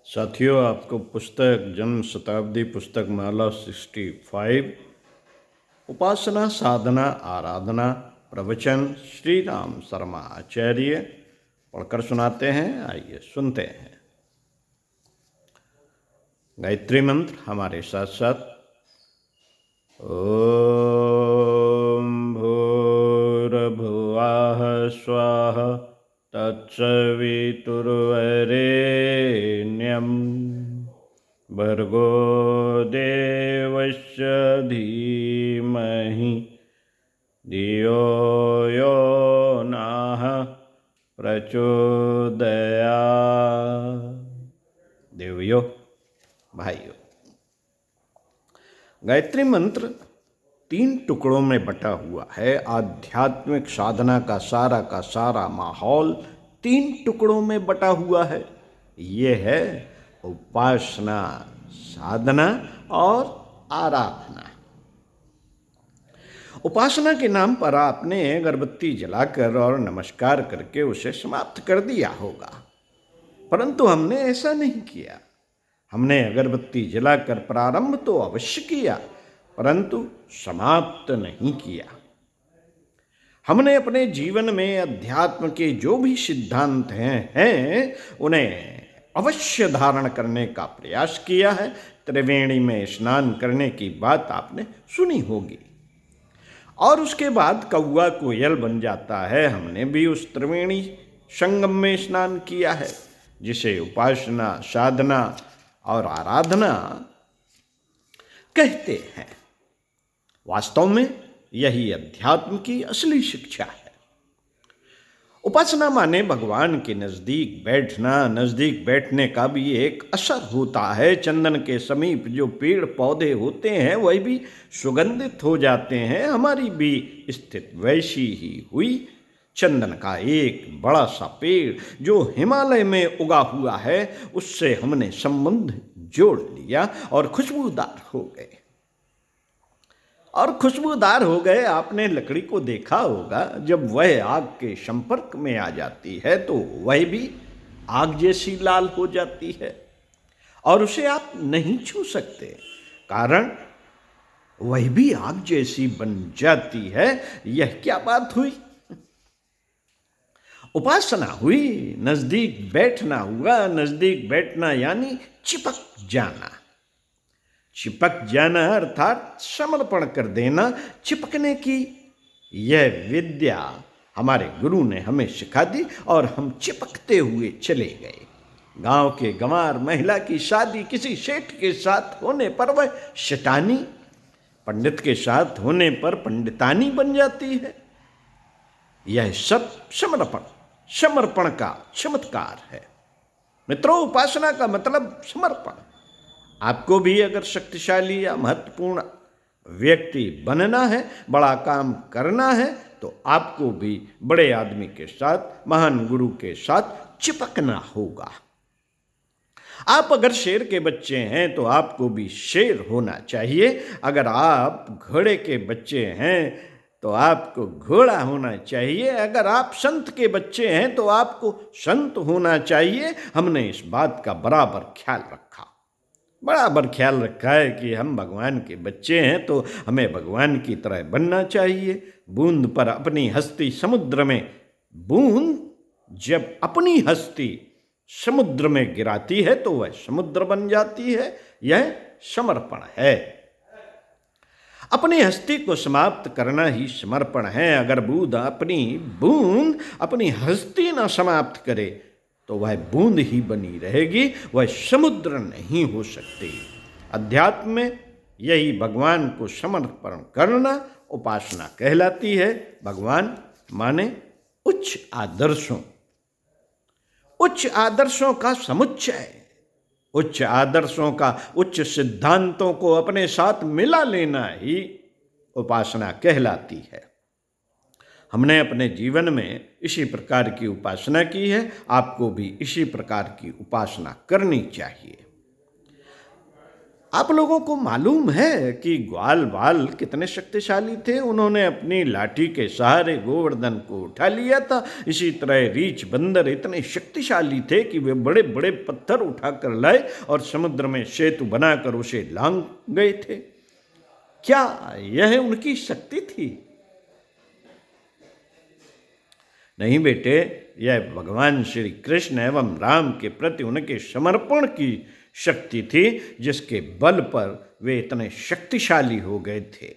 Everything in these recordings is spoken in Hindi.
साथियों, आपको पुस्तक जन्म शताब्दी पुस्तक माला 65 उपासना साधना आराधना प्रवचन श्री राम शर्मा आचार्य पढ़कर सुनाते हैं। आइए सुनते हैं। गायत्री मंत्र हमारे साथ साथ। ओम भूर्भुवः स्वः तत्सवितुर्वरेण्यं भर्गो देवस्य धीमहि धियो यो नः प्रचोदयात्। देवियों, भाइयों, गायत्री मंत्र 3 टुकड़ों में बटा हुआ है। आध्यात्मिक साधना का सारा माहौल 3 टुकड़ों में बटा हुआ है। ये है उपासना, साधना और आराधना। उपासना के नाम पर आपने अगरबत्ती जलाकर और नमस्कार करके उसे समाप्त कर दिया होगा, परंतु हमने ऐसा नहीं किया। हमने अगरबत्ती जलाकर प्रारंभ तो अवश्य किया, परंतु समाप्त नहीं किया। हमने अपने जीवन में अध्यात्म के जो भी सिद्धांत हैं उन्हें अवश्य धारण करने का प्रयास किया है। त्रिवेणी में स्नान करने की बात आपने सुनी होगी, और उसके बाद कौआ कोयल बन जाता है। हमने भी उस त्रिवेणी संगम में स्नान किया है, जिसे उपासना, साधना और आराधना कहते हैं। वास्तव में यही अध्यात्म की असली शिक्षा है। उपासना माने भगवान के नजदीक बैठना। नजदीक बैठने का भी एक असर होता है। चंदन के समीप जो पेड़ पौधे होते हैं वही भी सुगंधित हो जाते हैं। हमारी भी स्थिति वैसी ही हुई। चंदन का एक बड़ा सा पेड़ जो हिमालय में उगा हुआ है, उससे हमने संबंध जोड़ लिया और खुशबूदार हो गए। आपने लकड़ी को देखा होगा, जब वह आग के संपर्क में आ जाती है तो वह भी आग जैसी लाल हो जाती है और उसे आप नहीं छू सकते, कारण वह भी आग जैसी बन जाती है। यह क्या बात हुई? उपासना हुई, नजदीक बैठना हुआ। नजदीक बैठना यानी चिपक जाना। चिपक जाना अर्थात समर्पण कर देना। चिपकने की यह विद्या हमारे गुरु ने हमें सिखा दी और हम चिपकते हुए चले गए। गांव के गंवार महिला की शादी किसी सेठ के साथ होने पर वह शटानी, पंडित के साथ होने पर पंडितानी बन जाती है। यह सब समर्पण का चमत्कार है। मित्रों, उपासना का मतलब समर्पण। आपको भी अगर शक्तिशाली या महत्वपूर्ण व्यक्ति बनना है, बड़ा काम करना है, तो आपको भी बड़े आदमी के साथ, महान गुरु के साथ चिपकना होगा। आप अगर शेर के बच्चे हैं तो आपको भी शेर होना चाहिए। अगर आप घोड़े के बच्चे हैं तो आपको घोड़ा होना चाहिए। अगर आप संत के बच्चे हैं तो आपको संत होना चाहिए। हमने इस बात का बराबर ख्याल रखा है कि हम भगवान के बच्चे हैं तो हमें भगवान की तरह बनना चाहिए। बूंद पर अपनी हस्ती समुद्र में, बूंद जब अपनी हस्ती समुद्र में गिराती है तो वह समुद्र बन जाती है। यह समर्पण है। अपनी हस्ती को समाप्त करना ही समर्पण है। अगर बूंद अपनी हस्ती न समाप्त करे तो वह बूंद ही बनी रहेगी, वह समुद्र नहीं हो सकती। अध्यात्म में यही भगवान को समर्पण करना उपासना कहलाती है। भगवान माने उच्च आदर्शों का समुच्चय, उच्च आदर्शों का, उच्च सिद्धांतों को अपने साथ मिला लेना ही उपासना कहलाती है। हमने अपने जीवन में इसी प्रकार की उपासना की है। आपको भी इसी प्रकार की उपासना करनी चाहिए। आप लोगों को मालूम है कि ग्वाल बाल कितने शक्तिशाली थे। उन्होंने अपनी लाठी के सहारे गोवर्धन को उठा लिया था। इसी तरह रीछ बंदर इतने शक्तिशाली थे कि वे बड़े बड़े पत्थर उठाकर लाए और समुद्र में सेतु बनाकर उसे लांघ गए थे। क्या यह उनकी शक्ति थी? नहीं बेटे, यह भगवान श्री कृष्ण एवं राम के प्रति उनके समर्पण की शक्ति थी, जिसके बल पर वे इतने शक्तिशाली हो गए थे।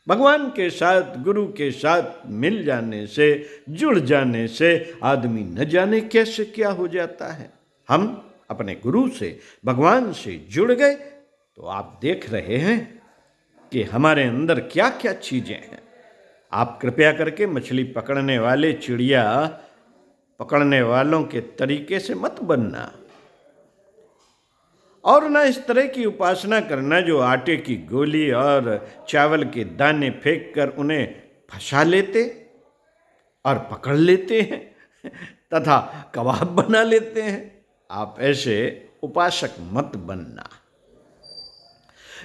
भगवान के साथ, गुरु के साथ मिल जाने से, जुड़ जाने से आदमी न जाने कैसे क्या हो जाता है। हम अपने गुरु से, भगवान से जुड़ गए तो आप देख रहे हैं कि हमारे अंदर क्या क्या चीजें हैं। आप कृपया करके मछली पकड़ने वाले, चिड़िया पकड़ने वालों के तरीके से मत बनना, और ना इस तरह की उपासना करना जो आटे की गोली और चावल के दाने फेंक कर उन्हें फंसा लेते और पकड़ लेते हैं तथा कबाब बना लेते हैं। आप ऐसे उपासक मत बनना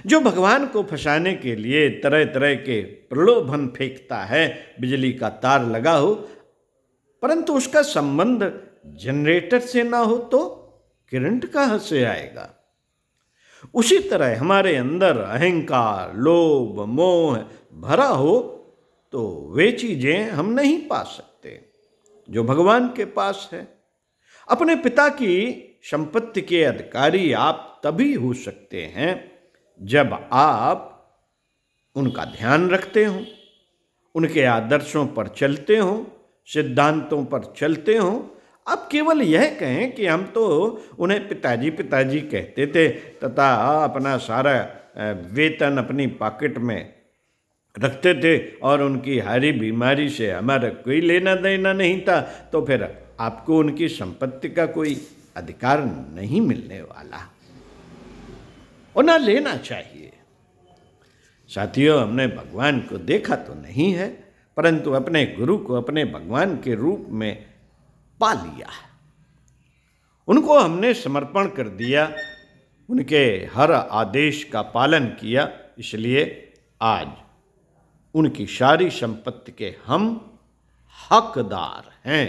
जो भगवान को फंसाने के लिए तरह तरह के प्रलोभन फेंकता है। बिजली का तार लगा हो परंतु उसका संबंध जनरेटर से ना हो तो करंट कहाँ से आएगा। उसी तरह हमारे अंदर अहंकार, लोभ, मोह भरा हो तो वे चीजें हम नहीं पा सकते जो भगवान के पास है। अपने पिता की संपत्ति के अधिकारी आप तभी हो सकते हैं जब आप उनका ध्यान रखते हो, उनके आदर्शों पर चलते हो, सिद्धांतों पर चलते हो। आप केवल यह कहें कि हम तो उन्हें पिताजी पिताजी कहते थे तथा अपना सारा वेतन अपनी पॉकेट में रखते थे और उनकी हारी बीमारी से हमारा कोई लेना देना नहीं था, तो फिर आपको उनकी संपत्ति का कोई अधिकार नहीं मिलने वाला और ना लेना चाहिए। साथियों, हमने भगवान को देखा तो नहीं है परंतु अपने गुरु को अपने भगवान के रूप में पा लिया। उनको हमने समर्पण कर दिया, उनके हर आदेश का पालन किया, इसलिए आज उनकी सारी संपत्ति के हम हकदार हैं।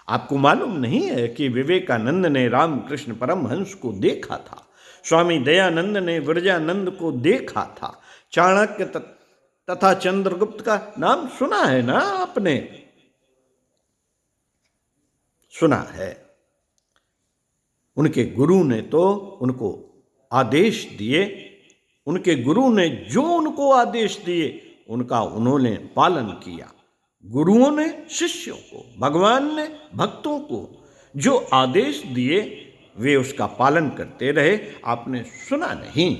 आपको मालूम नहीं है कि विवेकानंद ने रामकृष्ण परमहंस को देखा था, स्वामी दयानंद ने विरजानंद को देखा था, चाणक्य तथा चंद्रगुप्त का नाम सुना है ना आपने? सुना है। उनके गुरु ने तो उनको आदेश दिए, उनके गुरु ने जो उनको आदेश दिए उनका उन्होंने पालन किया। गुरुओं ने शिष्यों को, भगवान ने भक्तों को जो आदेश दिए वे उसका पालन करते रहे। आपने सुना नहीं?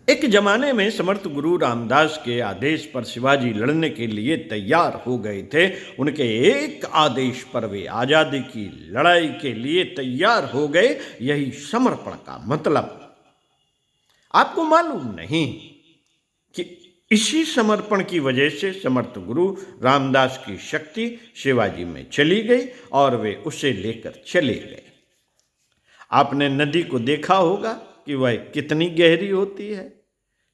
एक जमाने में समर्थ गुरु रामदास के आदेश पर शिवाजी लड़ने के लिए तैयार हो गए थे। उनके एक आदेश पर वे आजादी की लड़ाई के लिए तैयार हो गए। यही समर्पण का मतलब। आपको मालूम नहीं कि इसी समर्पण की वजह से समर्थ गुरु रामदास की शक्ति शिवाजी में चली गई और वे उसे लेकर चले गए। आपने नदी को देखा होगा कि वह कितनी गहरी होती है।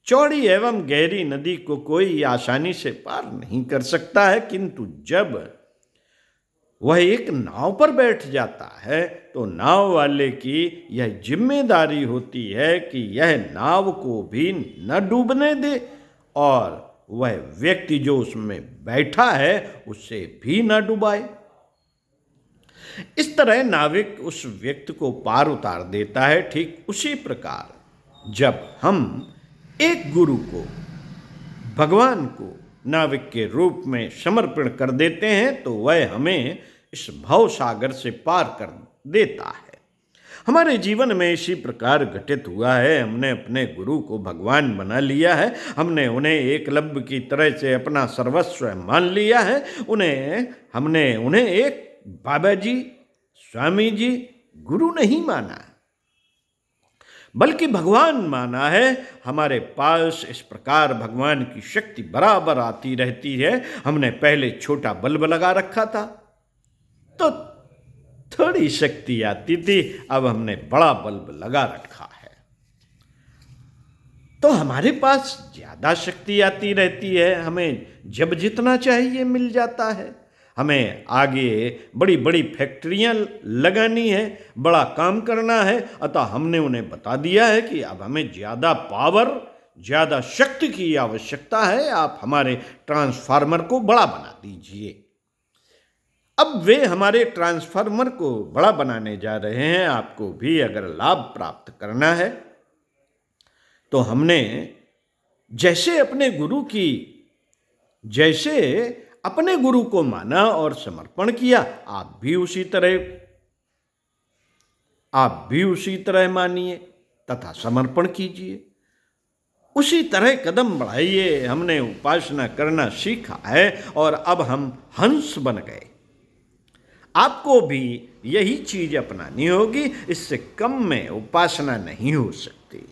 चौड़ी एवं गहरी नदी को कोई आसानी से पार नहीं कर सकता है, किंतु जब वह एक नाव पर बैठ जाता है तो नाव वाले की यह जिम्मेदारी होती है कि यह नाव को भी न डूबने दे और वह व्यक्ति जो उसमें बैठा है उसे भी न डुबाए। इस तरह नाविक उस व्यक्ति को पार उतार देता है। ठीक उसी प्रकार जब हम एक गुरु को, भगवान को नाविक के रूप में समर्पण कर देते हैं तो वह हमें इस भव सागर से पार कर देता है। हमारे जीवन में इसी प्रकार घटित हुआ है। हमने अपने गुरु को भगवान बना लिया है। हमने उन्हें एकलव्य की तरह से अपना सर्वस्व मान लिया है। हमने उन्हें एक बाबा जी, स्वामी जी, गुरु नहीं माना बल्कि भगवान माना है। हमारे पास इस प्रकार भगवान की शक्ति बराबर आती रहती है। हमने पहले छोटा बल्ब लगा रखा था तो थोड़ी शक्ति आती थी, अब हमने बड़ा बल्ब लगा रखा है। तो हमारे पास ज़्यादा शक्ति आती रहती है, हमें जब जितना चाहिए मिल जाता है। हमें आगे बड़ी बड़ी फैक्ट्रियां लगानी है, बड़ा काम करना है, अतः हमने उन्हें बता दिया है कि अब हमें ज़्यादा पावर, ज़्यादा शक्ति की आवश्यकता है, आप हमारे ट्रांसफार्मर को बड़ा बना दीजिए। अब वे हमारे ट्रांसफार्मर को बड़ा बनाने जा रहे हैं। आपको भी अगर लाभ प्राप्त करना है तो हमने जैसे अपने गुरु को माना और समर्पण किया, आप भी उसी तरह मानिए तथा समर्पण कीजिए, उसी तरह कदम बढ़ाइए। हमने उपासना करना सीखा है और अब हम हंस बन गए। आपको भी यही चीज अपनानी होगी, इससे कम में उपासना नहीं हो सकती।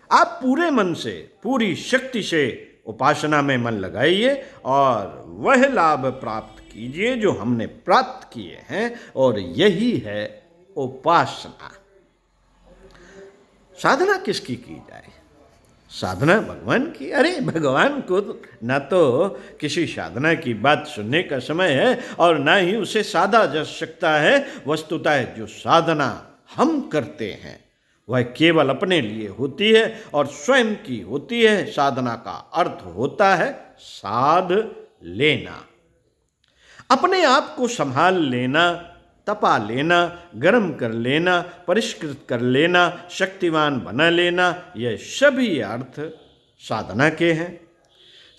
आप पूरे मन से, पूरी शक्ति से उपासना में मन लगाइए और वह लाभ प्राप्त कीजिए जो हमने प्राप्त किए हैं, और यही है उपासना। साधना किसकी की जाए? साधना भगवान की। अरे भगवान को ना तो किसी साधना की बात सुनने का समय है और ना ही उसे साधा जा सकता है। वस्तुतः जो साधना हम करते हैं वह केवल अपने लिए होती है और स्वयं की होती है। साधना का अर्थ होता है साध लेना, अपने आप को संभाल लेना, तपा लेना, गर्म कर लेना, परिष्कृत कर लेना, शक्तिवान बना लेना, यह सभी अर्थ साधना के हैं।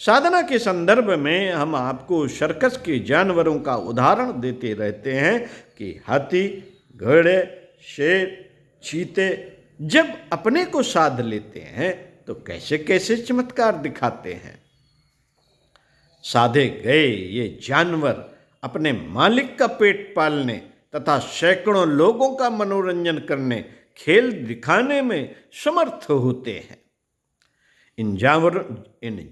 साधना के संदर्भ में हम आपको सर्कस के जानवरों का उदाहरण देते रहते हैं कि हाथी, घोड़े, शेर, चीते जब अपने को साध लेते हैं तो कैसे कैसे चमत्कार दिखाते हैं। साधे गए ये जानवर अपने मालिक का पेट पालने तथा सैकड़ों लोगों का मनोरंजन करने, खेल दिखाने में समर्थ होते हैं। इन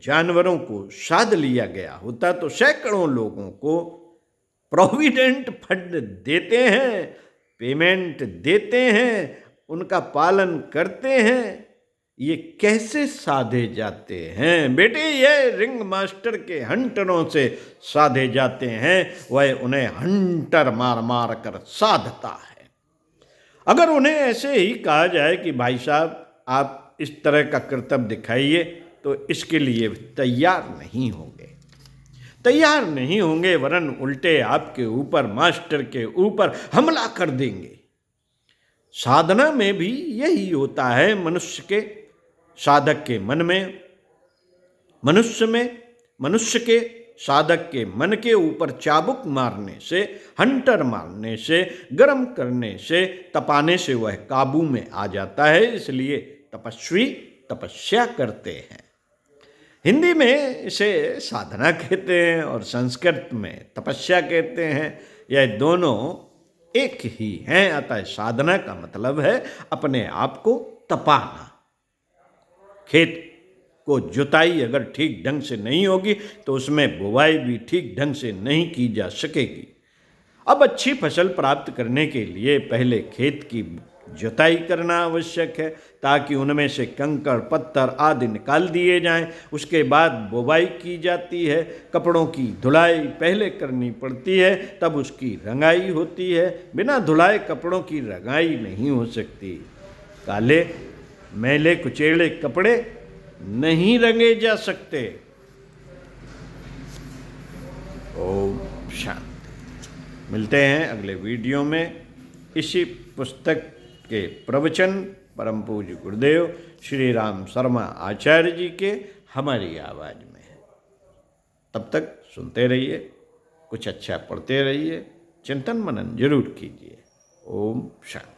जानवरों को साध लिया गया होता तो सैकड़ों लोगों को प्रोविडेंट फंड देते हैं, पेमेंट देते हैं, उनका पालन करते हैं। ये कैसे साधे जाते हैं बेटे? ये रिंग मास्टर के हंटरों से साधे जाते हैं। वह उन्हें हंटर मार मार कर साधता है। अगर उन्हें ऐसे ही कहा जाए कि भाई साहब आप इस तरह का करतब दिखाइए, तो इसके लिए तैयार नहीं होंगे, वरन उल्टे आपके ऊपर, मास्टर के ऊपर हमला कर देंगे। साधना में भी यही होता है। साधक के साधक के मन के ऊपर चाबुक मारने से, हंटर मारने से, गर्म करने से, तपाने से वह काबू में आ जाता है। इसलिए तपस्वी तपस्या करते हैं। हिंदी में इसे साधना कहते हैं और संस्कृत में तपस्या कहते हैं। यह दोनों एक ही हैं। अतः साधना का मतलब है अपने आप को तपाना। खेत को जुताई अगर ठीक ढंग से नहीं होगी तो उसमें बुवाई भी ठीक ढंग से नहीं की जा सकेगी। अब अच्छी फसल प्राप्त करने के लिए पहले खेत की जुताई करना आवश्यक है, ताकि उनमें से कंकड़, पत्थर आदि निकाल दिए जाएं। उसके बाद बुवाई की जाती है। कपड़ों की धुलाई पहले करनी पड़ती है, तब उसकी रंगाई होती है। बिना धुलाए कपड़ों की रंगाई नहीं हो सकती। काले मैले कुचेले कपड़े नहीं रंगे जा सकते। ओम शांति। मिलते हैं अगले वीडियो में इसी पुस्तक के प्रवचन परम पूज्य गुरुदेव श्री राम शर्मा आचार्य जी के हमारी आवाज़ में। तब तक सुनते रहिए, कुछ अच्छा पढ़ते रहिए, चिंतन मनन जरूर कीजिए। ओम शांति।